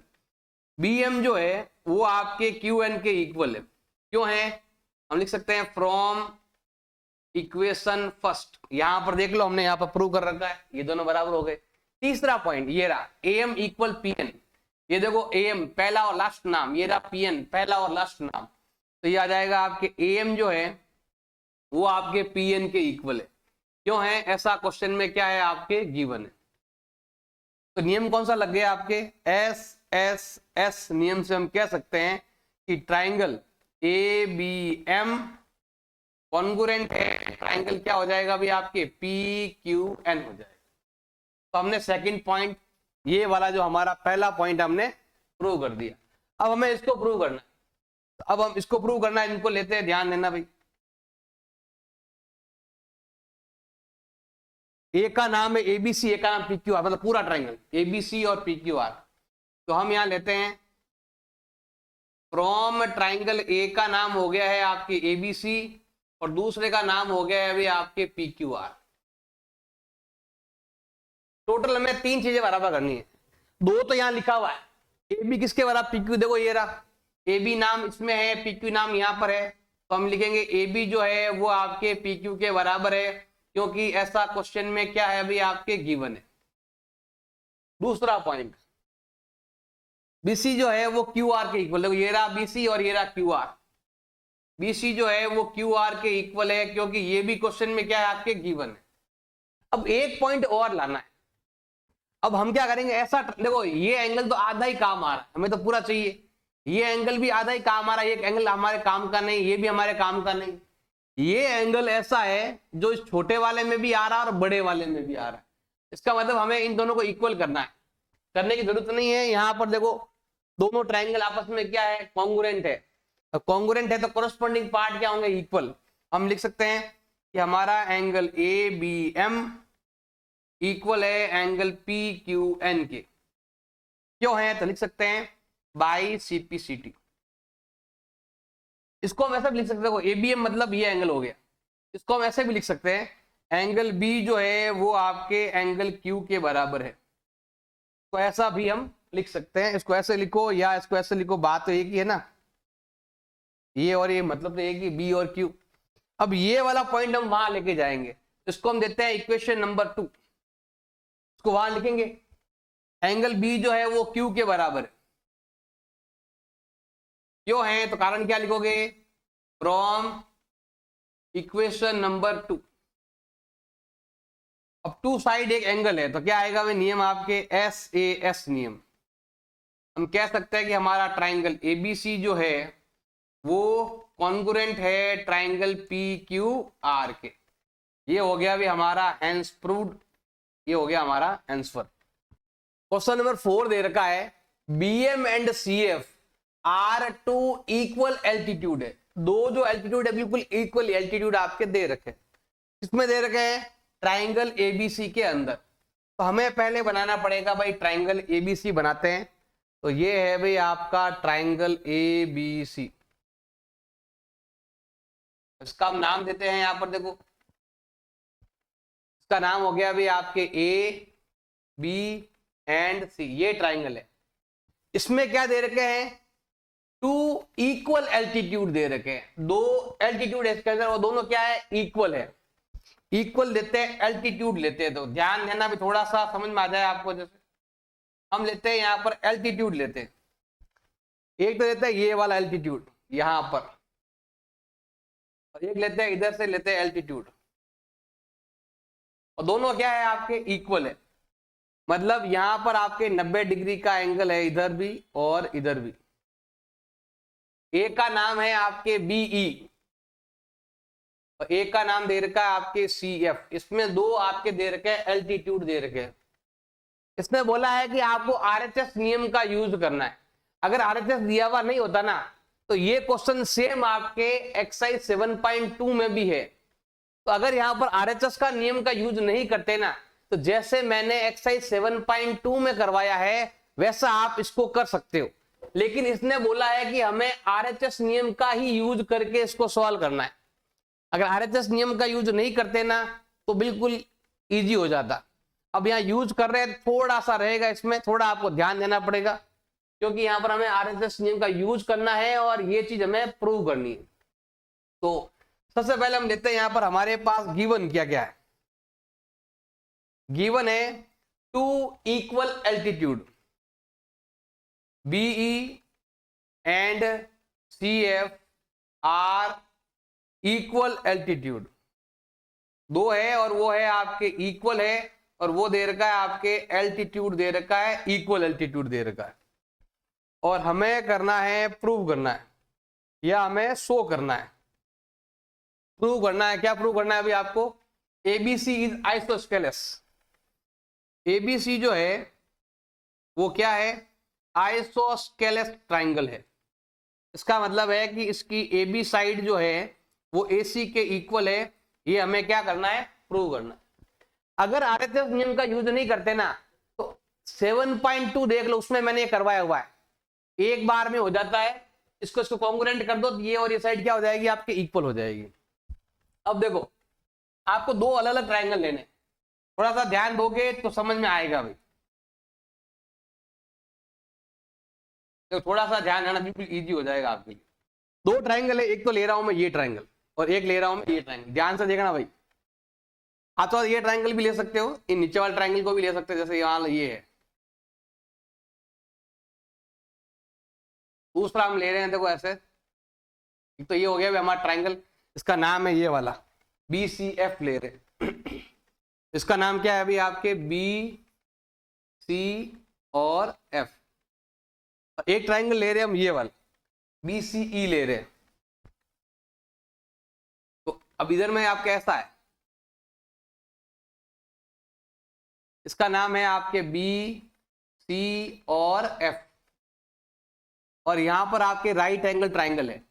BM जो है वो आपके QN के इक्वल है, क्यों है, हम लिख सकते हैं फ्रॉम इक्वेशन फर्स्ट, यहां पर देख लो हमने यहां पर प्रूव कर रखा है, ये दोनों बराबर हो गए। तीसरा पॉइंट ये रहा AM इक्वल PN, ये देखो AM पहला और लास्ट नाम, ये रहा PN पहला और लास्ट नाम, तो ये आ जाएगा आपके AM जो है वो आपके PN के इक्वल है, क्यों है ऐसा, क्वेश्चन में क्या है आपके गिवन है। तो नियम कौन सा लग गया आपके, SSS नियम से हम कह सकते हैं कि ट्राइंगल ABM कॉन्ग्रुएंट है, ट्राइंगल क्या हो जाएगा अभी आपके PQN हो जाएगा। तो हमने सेकंड पॉइंट, ये वाला जो हमारा पहला पॉइंट हमने प्रूव कर दिया। अब हमें इसको प्रूव करना है, तो अब हम इसको प्रूव करना है, इनको लेते हैं, ध्यान देना भाई। एक का नाम है ABC, एक का नाम PQR, मतलब पूरा ट्राइंगल ABC और PQR। तो हम यहां लेते हैं फ्रॉम ट्राइंगल, ए का नाम हो गया है आपके ABC और दूसरे का नाम हो गया है अभी आपके PQR। टोटल हमें 3 चीजें बराबर करनी है, 2 तो यहां लिखा हुआ है, AB किसके बराबर PQ, देखो ये रहा AB नाम इसमें है, PQ नाम यहां पर है, तो हम लिखेंगे AB जो है वो आपके PQ के बराबर है, क्योंकि ऐसा क्वेश्चन में क्या है अभी आपके गिवन है। दूसरा पॉइंट BC जो है वो QR के इक्वल, देखो ये रहा BC और ये रहा QR, BC जो है वो QR के इक्वल है, क्योंकि ये भी क्वेश्चन में क्या है आपके गिवन है। अब एक पॉइंट और लाना है, अब हम क्या करेंगे, ऐसा देखो ये एंगल तो आधा ही काम आ रहा है, हमें तो पूरा चाहिए, ये एंगल भी आधा ही काम आ रहा है, ये एंगल हमारे काम का नहीं, ये भी हमारे काम का नहीं। ये एंगल ऐसा है जो इस छोटे वाले में भी आ रहा है और बड़े वाले में भी आ रहा है, इसका मतलब हमें इन दोनों को इक्वल करना है, करने की जरूरत नहीं है। यहां पर देखो दोनों ट्राइंगल आपस में क्या है, कॉन्ग्रुएंट है, कॉन्ग्रुएंट है तो कोरस्पॉन्डिंग पार्ट क्या होंगे, इक्वल। हम लिख सकते हैं कि हमारा एंगल ABM इक्वल है एंगल PQN के, क्यों है, तो लिख सकते हैं बाई CPCT। इसको हम ऐसा भी लिख सकते हैं, ABM मतलब ये एंगल हो गया, इसको हम ऐसे भी लिख सकते हैं एंगल B जो है वो आपके एंगल Q के बराबर है, तो ऐसा भी हम लिख सकते हैं। इसको ऐसे लिखो या इसको ऐसे लिखो, बात तो एक ही है ना, ये और ये मतलब तो एक ही, B और Q। अब ये वाला पॉइंट हम वहां लेके जाएंगे, इसको हम देते हैं इक्वेशन नंबर 2, इसको वहां लिखेंगे, एंगल B जो है वो Q के बराबर है, क्यों है, तो कारण क्या लिखोगे, फ्रॉम इक्वेशन नंबर 2। अब 2 साइड एक एंगल है तो क्या आएगा वे नियम आपके SAS नियम। हम कह सकते हैं कि हमारा ट्राइंगल ABC जो है वो कॉन्ग्रुएंट है ट्राइंगल PQR के। ये हो गया भी हमारा हेंस प्रूव्ड, ये हो गया हमारा आंसर। क्वेश्चन नंबर 4 दे रखा है BM and CF are two equal altitude है, दो जो एल्टीट्यूड है बिल्कुल इक्वल एल्टीट्यूड आपके दे रखे, किसमें दे रखे हैं, ट्राइंगल ABC के अंदर। तो हमें पहले बनाना पड़ेगा भाई ट्राइंगल ABC बनाते हैं, तो ये है भाई आपका ट्राइंगल ABC, इसका हम नाम देते हैं यहां पर देखो, इसका नाम हो गया भाई आपके A B एंड C, ये ट्राइंगल है। इसमें क्या दे रखे हैं, 2 इक्वल एल्टीट्यूड दे रखे हैं, 2 एल्टीट्यूड है इसके अंदर और दोनों क्या है, इक्वल है। इक्वल देते हैं, एल्टीट्यूड लेते हैं, तो ध्यान देना भी थोड़ा सा समझ में आ जाए आपको। जैसे हम लेते हैं यहां पर एल्टीट्यूड लेते हैं, एक तो लेते हैं ये वाला एल्टीट्यूड यहां पर, और एक लेते हैं इधर से लेते हैं एल्टीट्यूड, और दोनों क्या है आपके इक्वल है। मतलब यहां पर आपके 90 डिग्री का एंगल है इधर भी और इधर भी। एक का नाम है आपके बीई और एक का नाम दे रखा है आपके सीएफ। इसमें दो आपके दे रखे हैं एल्टीट्यूड दे रखे हैं। इसने बोला है कि आपको आरएचएस नियम का यूज करना है। अगर आरएचएस दिया हुआ नहीं होता ना तो ये क्वेश्चन सेम आपके एक्सरसाइज 7.2 में भी है। तो अगर यहां पर आरएचएस का नियम का यूज नहीं करते ना तो जैसे मैंने एक्सरसाइज 7.2 में करवाया है वैसा आप इसको कर सकते हो, लेकिन इसने बोला है कि हमें आरएचएस नियम का ही यूज करके इसको सॉल्व करना है। अगर आरएचएस नियम का यूज नहीं करते ना तो बिल्कुल इजी हो जाता। अब यहाँ यूज कर रहे हैं, थोड़ा सा रहेगा, इसमें थोड़ा आपको ध्यान देना पड़ेगा क्योंकि यहाँ पर हमें आरएचएस नियम का यूज करना है और ये चीज हमें प्रूव करनी है। तो सबसे पहले हम लेते हैं यहाँ पर हमारे पास गिवन क्या क्या है। गिवन है 2 equal altitude BE and CF are equal altitude. दो है और वो है आपके इक्वल है और वो दे रखा है आपके एल्टीट्यूड दे रखा है, इक्वल एल्टीट्यूड दे रखा है। और हमें करना है, प्रूव करना है या हमें शो करना है। प्रूव करना है, क्या प्रूव करना है अभी आपको, एबीसी इज आइसोस्केलेस। एबीसी जो है वो क्या है, आइसोस्केलेस ट्राइंगल है। इसका मतलब है कि इसकी एबी साइड जो है वो एसी के इक्वल है। ये हमें क्या करना है, प्रूव करना है। अगर आरएचएस नियम का यूज नहीं करते ना तो 7.2 देख लो, उसमें मैंने ये करवाया हुआ है, एक बार में हो जाता है। इसको कॉन्ग्रुएंट कर दो तो ये और ये साइड क्या हो जाएगी आपके, इक्वल हो जाएगी। अब देखो आपको दो अलग अलग ट्राइंगल लेने, थोड़ा सा ध्यान दोगे तो समझ में आएगा भाई। तो थोड़ा सा ध्यान देना, बिल्कुल इजी हो जाएगा आपके लिए। दो ट्राइंगल है, एक तो ले रहा हूं मैं ये ट्राइंगल और एक ले रहा हूं मैं ये ट्राइंगल। ध्यान से देखना भाई। आप तो ये ट्राइंगल भी ले सकते हो, इन नीचे वाले ट्राइंगल को भी ले सकते हो, जैसे यहाँ ये है। दूसरा हम ले रहे हैं, देखो ऐसे। तो ये हो गया हमारा ट्राइंगल, इसका नाम है ये वाला BCF ले रहे। इसका नाम क्या है अभी आपके, BC और F। एक ट्राइंगल ले रहे हैं हम ये वाला BCE ले रहे हैं। तो अब इधर में आपका ऐसा है, इसका नाम है आपके BC और F, और यहां पर आपके राइट एंगल ट्राइंगल है।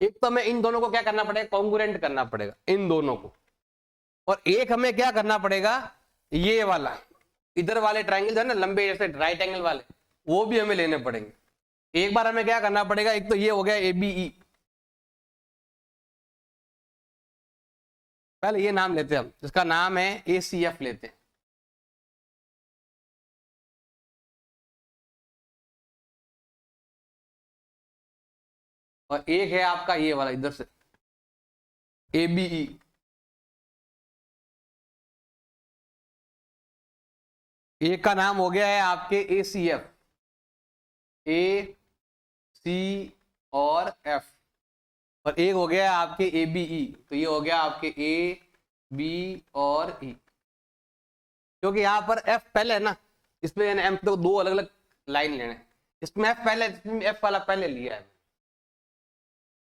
एक तो हमें इन दोनों को क्या करना पड़ेगा, कॉन्ग्रुएंट करना पड़ेगा इन दोनों को। और एक हमें क्या करना पड़ेगा, ये वाला इधर वाले ट्राइंगल है ना लंबे जैसे राइट एंगल वाले, वो भी हमें लेने पड़ेंगे। एक बार हमें क्या करना पड़ेगा, एक तो ये हो गया ABE, पहले ये नाम लेते हैं हम, जिसका नाम है ACF लेते हैं। और एक है आपका ये वाला इधर से ABE। एक का नाम हो गया है आपके ACF, AC और F, और एक हो गया आपके ABE। तो ये हो गया आपके A B और E, क्योंकि यहां पर F पहले है ना, इसमें M तो दो अलग अलग लाइन लेने, इसमें F पहले, इसमें F वाला पहले लिया है।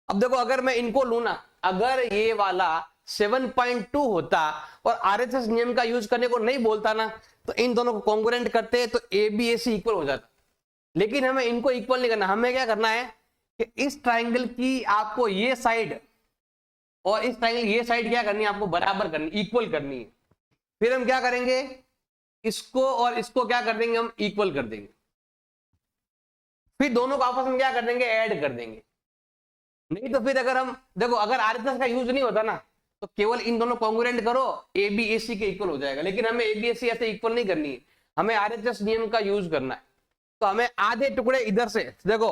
अब देखो अगर मैं इनको लू ना, अगर ये वाला 7.2 होता और आरएचएस नियम का यूज करने को नहीं बोलता ना तो इन दोनों को कॉन्ग्रुएंट करते तो ABAC इक्वल हो जाता। लेकिन हमें इनको इक्वल नहीं करना, हमें क्या करना है कि इस ट्राइंगल की आपको ये साइड और इस ट्राइंगल ये साइड क्या करनी है, आपको बराबर करनी, इक्वल करनी है। फिर हम क्या करेंगे, इसको और इसको क्या कर देंगे, हम इक्वल कर देंगे। फिर दोनों को आपस में क्या कर देंगे, ऐड कर देंगे। नहीं तो फिर अगर हम देखो, अगर आरएचएस का यूज नहीं होता ना तो केवल इन दोनों कॉन्ग्रुएंट करो, ABAC के इक्वल हो जाएगा। लेकिन हमें ABAC ऐसे इक्वल नहीं करनी है, हमें आरएचएस नियम का यूज करना है। तो हमें आधे टुकड़े इधर से देखो,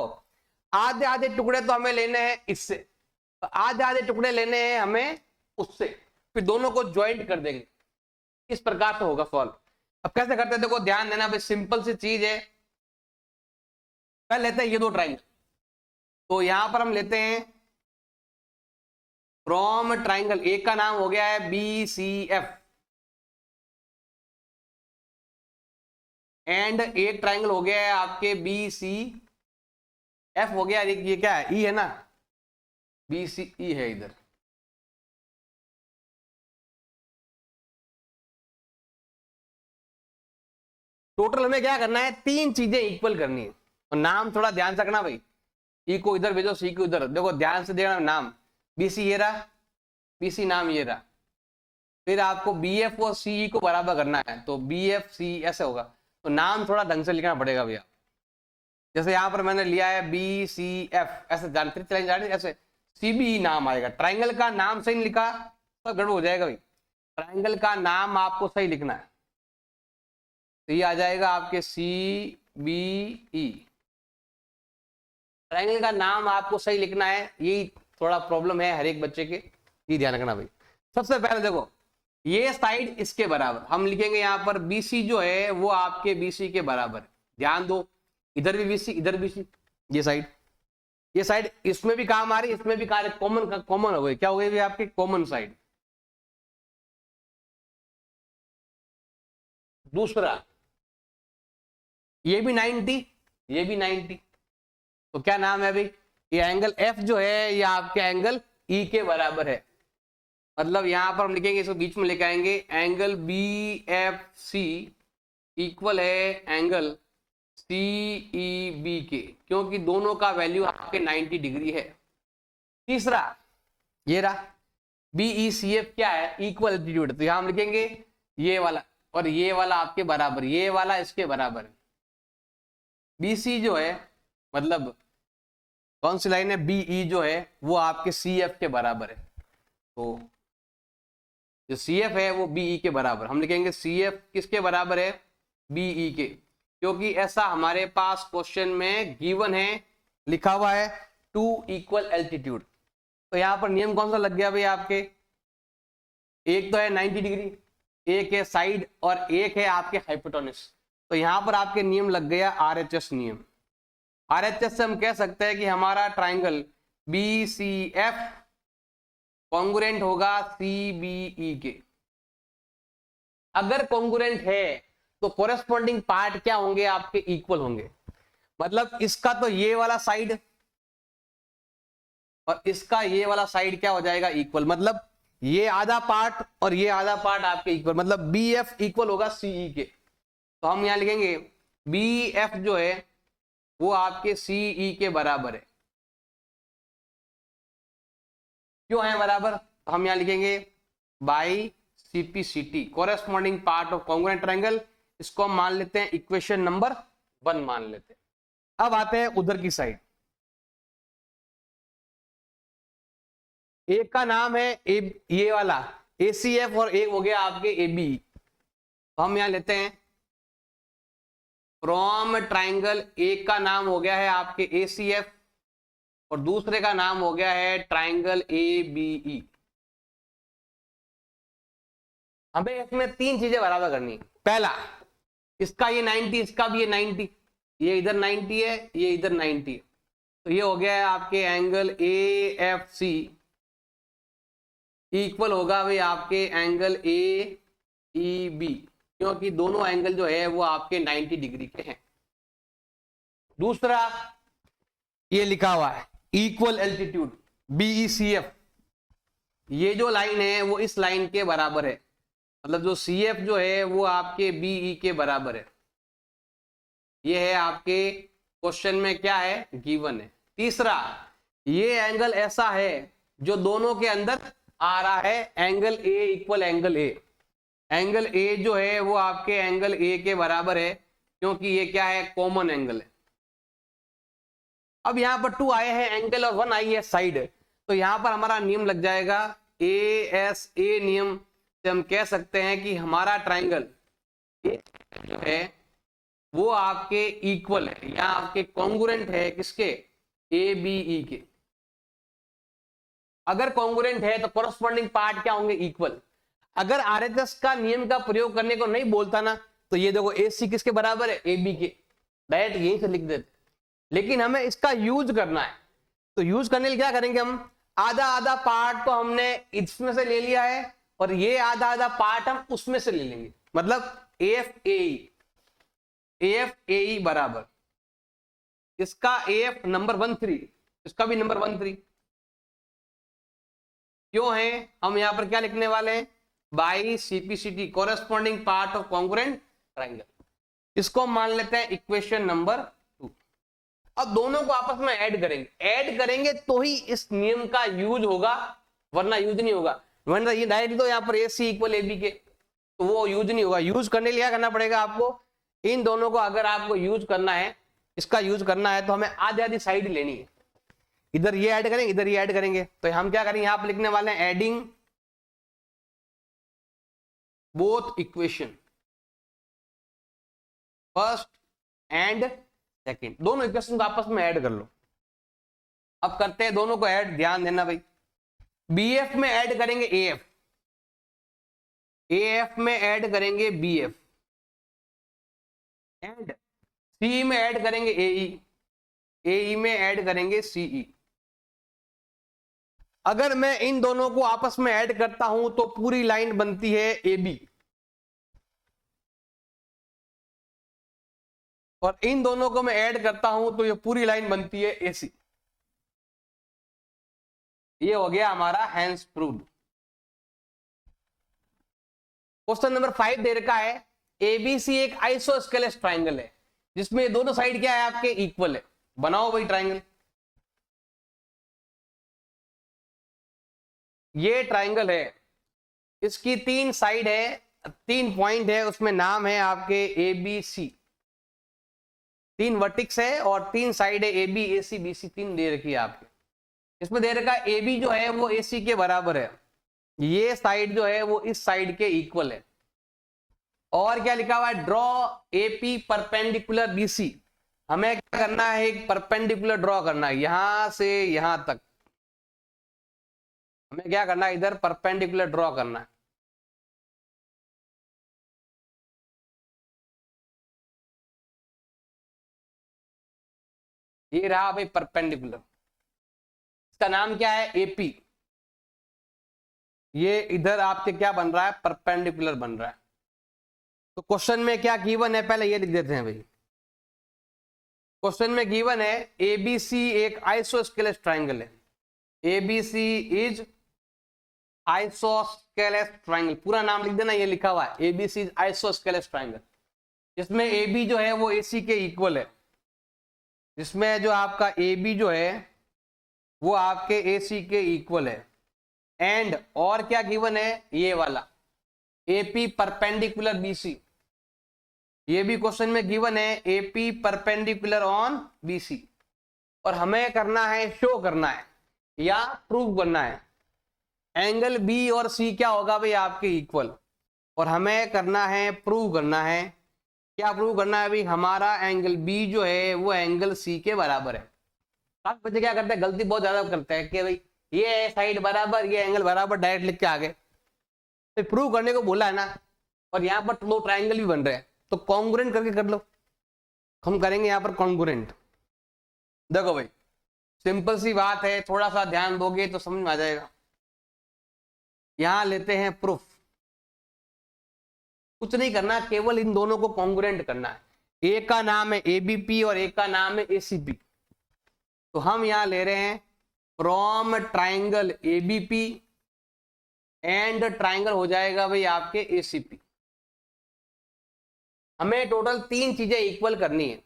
आधे आधे टुकड़े तो हमें लेने हैं इससे, तो आधे आधे टुकड़े लेने हैं हमें उससे, फिर दोनों को ज्वाइंट कर देंगे। इस प्रकार से होगा सॉल्व। अब कैसे करते हैं देखो, ध्यान देना भाई, सिंपल सी चीज है। पहले लेते हैं ये दो ट्राइंगल, तो यहां पर हम लेते हैं फ्रॉम ट्राइंगल, एक का नाम हो गया है BCF एंड एक ट्राइंगल हो गया है आपके BCF हो गया, ये क्या है, E है ना, BCE है इधर। टोटल हमें क्या करना है, तीन चीजें इक्वल करनी है। और नाम थोड़ा ध्यान से रखना भाई, E को इधर भेजो, C को इधर, देखो ध्यान से देखना नाम, BC ये रहा, BC नाम ये रहा, फिर आपको BF और CE को बराबर करना है, तो BFC ऐसे होगा। तो नाम थोड़ा ढंग से लिखना पड़ेगा भैया। जैसे यहां पर मैंने लिया है BCF, ऐसे जानते चलेंगे, ऐसे CBE नाम आएगा। ट्राइंगल का नाम सही नहीं लिखा तो गड़बड़ हो जाएगा भाई, ट्राइंगल का नाम आपको सही लिखना है। तो ये आ जाएगा आपके CBE, ट्राइंगल का नाम आपको सही लिखना है। यही थोड़ा प्रॉब्लम है हर एक बच्चे के, ये ध्यान रखना भाई। सबसे पहले देखो, ये साइड इसके बराबर हम लिखेंगे, यहाँ पर BC जो है वो आपके BC के बराबर। ध्यान दो, इधर भी BC इधर BC, ये साइड इसमें भी काम आ रही है, इसमें भी कार्य कॉमन हो गई। क्या हो गई आपके कॉमन साइड। दूसरा, ये भी 90, ये भी 90, तो क्या नाम है भाई, ये एंगल F जो है ये आपके एंगल E के बराबर है। मतलब यहां पर हम लिखेंगे, इसको बीच में लेके आएंगे, एंगल BFC इक्वल है एंगल CEB के, क्योंकि दोनों का वैल्यू आपके 90 डिग्री है। तीसरा, ये रहा BECF क्या है, इक्वल एल्टीट्यूड, तो यहां हम लिखेंगे ये वाला और ये वाला आपके बराबर, ये वाला इसके बराबर। BC जो है मतलब कौन सी लाइन है, BE जो है वो आपके CF के बराबर है। तो जो CF है वो BE के बराबर, हम लिखेंगे CF किसके बराबर है, BE के, क्योंकि ऐसा हमारे पास क्वेश्चन में गिवन है, लिखा हुआ है 2 इक्वल एल्टीट्यूड। तो यहां पर नियम कौन सा लग गया भाई आपके, एक तो है 90 डिग्री, एक है साइड और एक है आपके हाइपोटेन्यूज। तो यहां पर आपके नियम लग गया RHS नियम। RHS से हम कह सकते हैं कि हमारा ट्राइंगल BCF कॉन्ग्रुएंट होगा CBE के। अगर कॉन्ग्रुएंट है तो कोरेस्पॉन्डिंग पार्ट क्या होंगे आपके, इक्वल होंगे। मतलब इसका तो ये वाला साइड और इसका ये वाला साइड क्या हो जाएगा, इक्वल। मतलब ये आधा पार्ट और ये आधा पार्ट आपके इक्वल, मतलब BF इक्वल होगा CE के। तो हम यहां लिखेंगे BF जो है वो आपके CE के बराबर है। क्यों है बराबर, हम यहां लिखेंगे by CPCT, corresponding part of congruent triangle. इसको हम मान लेते हैं इक्वेशन नंबर 1 मान लेते हैं। अब आते हैं उधर की साइड, एक का नाम है ये वाला ACF और एक हो गया आपके ABE। तो हम यहां लेते हैं फ्रॉम ट्राइंगल, एक का नाम हो गया है आपके ACF और दूसरे का नाम हो गया है ट्राइंगल ABE। हमें इसमें तीन चीजें बराबर करनी है। पहला, इसका ये 90, इसका भी ये 90, ये इधर 90 है, ये इधर 90 है, तो ये हो गया है आपके एंगल AFC इक्वल होगा भाई आपके एंगल AEB, क्योंकि दोनों एंगल जो है वो आपके 90 डिग्री के हैं। दूसरा, ये लिखा हुआ है इक्वल एल्टीट्यूड BECF, ये जो लाइन है वो इस लाइन के बराबर है। मतलब जो CF जो है वो आपके BE के बराबर है। ये है आपके क्वेश्चन में क्या है, गिवन है। तीसरा, ये एंगल ऐसा है जो दोनों के अंदर आ रहा है, angle A equal angle A। Angle A जो है वो आपके एंगल A के बराबर है, क्योंकि ये क्या है, कॉमन एंगल है। अब यहां पर 2 आए हैं एंगल और 1 आई है साइड, तो यहां पर हमारा नियम लग जाएगा ASA नियम से हम कह सकते हैं कि हमारा ट्राइंगल जो है वो आपके इक्वल है या आपके कॉन्ग्रुएंट है किसके, ए बी ई के। अगर कॉन्ग्रुएंट है तो कॉरस्पॉन्डिंग पार्ट क्या होंगे, इक्वल। अगर आरएचएस का नियम का प्रयोग करने को नहीं बोलता ना, तो ये देखो ए सी किसके बराबर है, ए बी के, डायरेक्ट यही से लिख देते। लेकिन हमें इसका यूज करना है, तो यूज करने के लिए क्या करेंगे हम, आधा आधा पार्ट तो हमने इसमें से ले लिया है और ये आधा आधा पार्ट हम उसमें से ले लेंगे। मतलब एफ ए ई बराबर इसका एफ नंबर 13, इसका भी नंबर 13। क्यों है, हम यहां पर क्या लिखने वाले हैं, by CPCT corresponding part of congruent triangle. इसको हम मान लेते हैं इक्वेशन नंबर 2। अब दोनों को आपस में ऐड करेंगे तो ही इस नियम का यूज होगा, वरना यूज नहीं होगा। वरना ये डायरेक्ट तो यहाँ पर ए सी इक्वल ए बी के, तो वो यूज नहीं होगा। यूज करने लिए क्या करना पड़ेगा आपको, इन दोनों को अगर आपको यूज करना है, इसका यूज करना है, तो हमें आधी आधी साइड लेनी है। इधर ये ऐड करेंगे, इधर ये ऐड करेंगे, तो हम क्या करेंगे, यहां पर लिखने वाले हैं adding both equation first and second. दोनों इक्वेशन को आपस में ऐड कर लो। अब करते हैं दोनों को ऐड, ध्यान देना भाई। बीएफ में ऐड करेंगे एएफ, एएफ में ऐड करेंगे बीएफ, एंड सी में ऐड करेंगे एई, एई में ऐड करेंगे सीई। अगर मैं इन दोनों को आपस में ऐड करता हूं तो पूरी लाइन बनती है ए बी, और इन दोनों को मैं ऐड करता हूं तो ये पूरी लाइन बनती है ए सी। ये हो गया हमारा हैंस प्रूव्ड। क्वेश्चन नंबर 5 दे रखा है, एबीसी एक आइसोस्केलेस ट्राइंगल है जिसमें दोनों साइड क्या है आपके, इक्वल है। बनाओ भाई ट्राइंगल। ये ट्राइंगल है, इसकी 3 साइड है, 3 पॉइंट है, उसमें नाम है आपके ए बी सी। 3 वर्टिक्स है और 3 साइड है, A B A C B C 3 दे रखी है आपके। इसमें दे रखा है ए बी जो है वो ए सी के बराबर है, ये साइड जो है वो इस साइड के इक्वल है। और क्या लिखा हुआ है, ड्रॉ एपी परपेंडिकुलर बीसी। हमें क्या करना है, एक परपेंडिकुलर ड्रॉ करना है यहां से यहां तक। हमें क्या करना है, इधर परपेंडिकुलर ड्रॉ करना है। ये रहा भाई परपेंडिकुलर, इसका नाम क्या है, एपी। ये इधर आपके क्या बन रहा है, परपेंडिकुलर बन रहा है। तो क्वेश्चन में क्या गिवन है, पहले ये लिख देते हैं भाई। क्वेश्चन में गिवन है एबीसी एक आइसोस्केलेस ट्राइंगल है। एबीसी इज आइसोस्केलेस ट्राइंगल, पूरा नाम लिख देना, ये लिखा हुआ है एबीसी इज आइसोस्केलेस ट्राइंगल, जिसमें एबी जो है वो एसी के इक्वल है, जिसमें जो आपका एबी जो है वो आपके एसी के इक्वल है। एंड और क्या गिवन है, ये वाला एपी परपेंडिकुलर बीसी, ये भी क्वेश्चन में गिवन है, एपी परपेंडिकुलर ऑन बीसी। और हमें करना है, शो करना है या प्रूव करना है एंगल बी और सी क्या होगा भाई आपके इक्वल। और हमें करना है, प्रूव करना है, क्या प्रूव करना है भाई, हमारा एंगल बी जो है वो एंगल सी के बराबर है। काफी बच्चे क्या करते हैं, गलती बहुत ज्यादा करते हैं कि भाई ये साइड बराबर, ये एंगल बराबर, डायरेक्ट लिख के आ गए। तो प्रूव करने को बोला है ना, और यहाँ पर 2 ट्राइंगल भी बन रहे हैं, तो कॉन्ग्रुएंट करके कर लो। हम करेंगे यहाँ पर कॉन्ग्रुएंट। देखो भाई सिंपल सी बात है, थोड़ा सा ध्यान दोगे तो समझ में आ जाएगा। यहां लेते हैं प्रूफ, कुछ नहीं करना, केवल इन दोनों को कॉन्ग्रुएंट करना है। एक का नाम है एबीपी और एक का नाम है एसीपी। तो हम यहां ले रहे हैं from triangle ABP and triangle हो जाएगा भाई आपके एसीपी। हमें टोटल 3 चीजें इक्वल करनी है।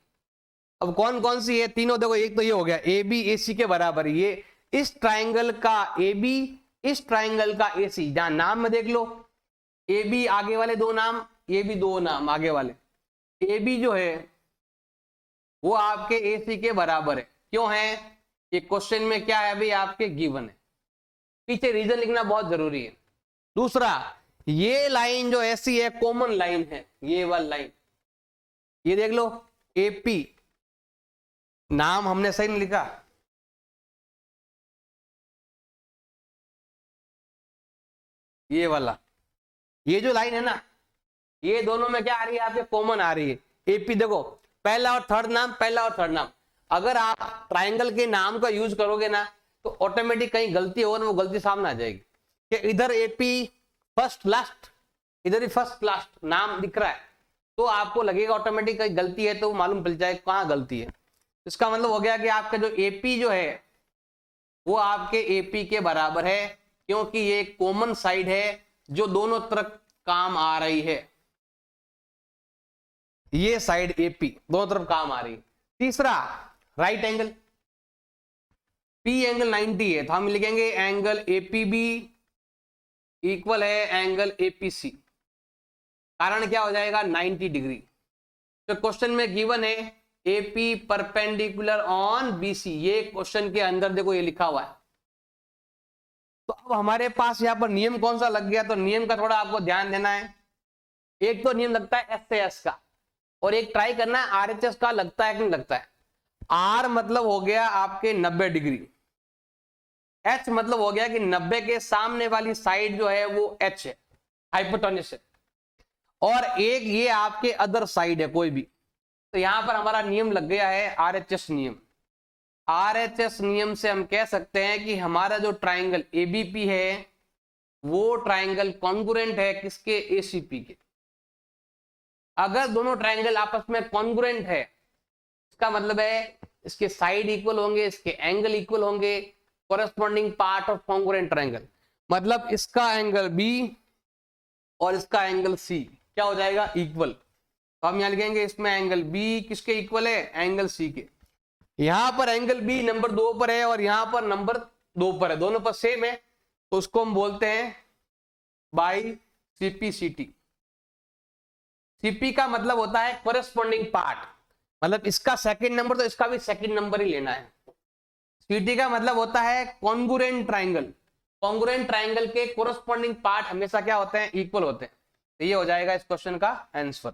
अब कौन कौन सी है तीनों, देखो एक तो ये हो गया ए बी ए सी के बराबर, ये इस ट्राइंगल का ए बी, इस ट्राइंगल का ए सी। जहां नाम में देख लो, ए बी आगे वाले 2 नाम, ए बी 2 नाम आगे वाले। ए बी जो है वो आपके ए सी के बराबर है। क्यों है, ये क्वेश्चन में क्या है भाई आपके गिवन है, पीछे रीजन लिखना बहुत जरूरी है। दूसरा, ये लाइन जो ऐसी है कॉमन लाइन है, ये वाली लाइन, ये देख लो एपी, नाम हमने सही नहीं लिखा, ये वाला, ये जो लाइन है ना, ये दोनों में क्या आ रही है आपके, कॉमन आ रही है। एपी देखो पहला और थर्ड नाम, पहला और थर्ड नाम, अगर आप ट्राइंगल के नाम का यूज करोगे ना तो ऑटोमेटिक कहीं गलती होगा ना, वो गलती सामने आ जाएगी कि इधर एपी फर्स्ट लास्ट, इधर ही फर्स्ट लास्ट नाम दिख रहा है, तो आपको लगेगा ऑटोमेटिक कहीं गलती है, तो मालूम पड़ जाए कहाँ गलती है। इसका मतलब हो गया कि आपका जो एपी जो है वो आपके एपी के बराबर है, क्योंकि ये कॉमन साइड है जो दोनों तरफ काम आ रही है, ये साइड एपी दोनों तरफ काम आ रही है। तीसरा राइट एंगल, पी एंगल 90 है तो हम लिखेंगे एंगल एपीबी इक्वल है एंगल एपीसी, कारण क्या हो जाएगा 90 डिग्री। तो क्वेश्चन में गिवन है एपी परपेंडिकुलर ऑन बीसी, ये क्वेश्चन के अंदर देखो ये लिखा हुआ है। तो अब हमारे पास यहाँ पर नियम कौन सा लग गया, तो नियम का थोड़ा आपको ध्यान देना है। एक तो नियम लगता है एस से एस का, और एक ट्राई करना है आरएचएस का लगता है कि नहीं लगता है। आर मतलब हो गया आपके 90 डिग्री, एच मतलब हो गया कि 90 के सामने वाली साइड जो है वो एच है, हाइपोटेन्यूस है, और एक ये आपके अदर साइड है कोई भी। तो यहां पर हमारा नियम लग गया है आरएचएस नियम। आरएचएस नियम से हम कह सकते हैं कि हमारा जो ट्राइंगल एबीपी है वो ट्राइंगल कॉन्ग्रुएंट है किसके, एसीपी के। अगर दोनों ट्राइंगल आपस में कॉन्ग्रुएंट है, इसका मतलब है इसके साइड इक्वल होंगे, इसके एंगल इक्वल होंगे, corresponding part of congruent triangle, मतलब इसका एंगल बी और इसका एंगल सी क्या हो जाएगा, इक्वल। तो हम यहां लिखेंगे इसमें एंगल बी किसके इक्वल है, एंगल सी के। यहां पर एंगल बी नंबर 2 पर है और यहां पर नंबर 2 पर है, दोनों पर सेम है, तो उसको हम बोलते हैं बाई सीपीसीटी। सीपी का मतलब होता है कोरेस्पॉन्डिंग पार्ट, मतलब इसका सेकंड नंबर तो इसका भी सेकंड नंबर ही लेना है। सीटी का मतलब होता है कॉन्ग्रुएंट ट्राइंगल, कॉन्ग्रुएंट ट्राइंगल के कोरेस्पॉन्डिंग पार्ट हमेशा क्या होते हैं, इक्वल होते हैं। तो ये हो जाएगा इस क्वेश्चन का आंसर।